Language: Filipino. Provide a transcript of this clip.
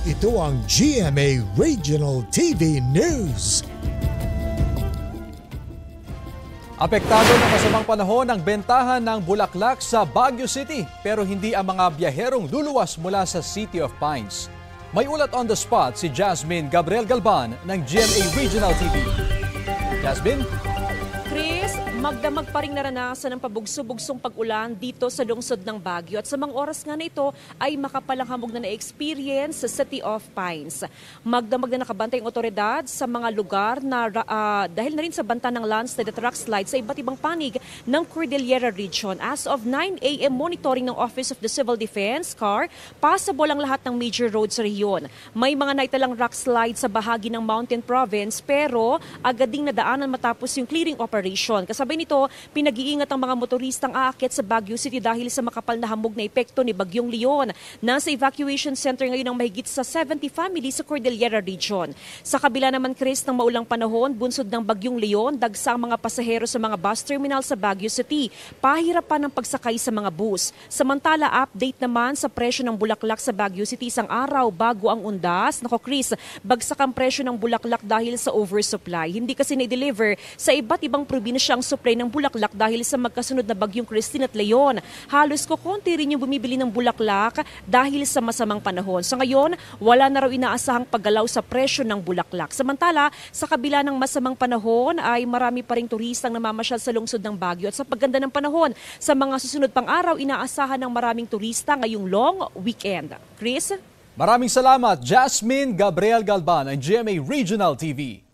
Ito ang GMA Regional TV News. Apektado ng masamang panahon ang bentahan ng bulaklak sa Baguio City pero hindi ang mga biyaherong luluwas mula sa City of Pines. May ulat on the spot si Jasmine Gabriel Galban ng GMA Regional TV. Jasmine? Chris, magdamag pa rin naranasan ng pabugso-bugsong pag-ulan dito sa lungsod ng Baguio at sa mga oras nga na ito ay makapalang hamog na na-experience sa City of Pines. Magdamag na nakabantay ang otoridad sa mga lugar na dahil na rin sa banta ng landslide at rock slide sa iba't ibang panig ng Cordillera Region. As of 9 a.m. monitoring ng Office of the Civil Defense, CAR, passable ang lahat ng major roads sa rehiyon. May mga naitalang rock slide sa bahagi ng Mountain Province pero agad ding nadaanan matapos yung clearing operation. Kasabay nito, pinag-iingat ang mga motoristang aakyat sa Baguio City dahil sa makapal na hamog na epekto ni Bagyong Leon. Nasa evacuation center ngayon ang mahigit sa 70 families sa Cordillera Region. Sa kabila naman, Chris, ng maulang panahon, bunsod ng Bagyong Leon, dagsa ang mga pasahero sa mga bus terminal sa Baguio City. Pahirapan ang pagsakay sa mga bus. Samantala, update naman sa presyo ng bulaklak sa Baguio City isang araw bago ang undas. Nako, Chris, bagsak ang presyo ng bulaklak dahil sa oversupply. Hindi kasi na-deliver sa iba't ibang probinsya ang supply ng bulaklak dahil sa magkasunod na bagyong Christine at Leon. Halos kukonti rin yung bumibili ng bulaklak dahil sa masamang panahon. Sa ngayon, wala na raw inaasahang paggalaw sa presyo ng bulaklak. Samantala, sa kabila ng masamang panahon ay marami pa ring turistang namamasyal sa lungsod ng Baguio. At sa pagganda ng panahon, sa mga susunod pang araw, inaasahan ng maraming turista ngayong long weekend. Chris? Maraming salamat, Jasmine Gabriel Galban ng GMA Regional TV.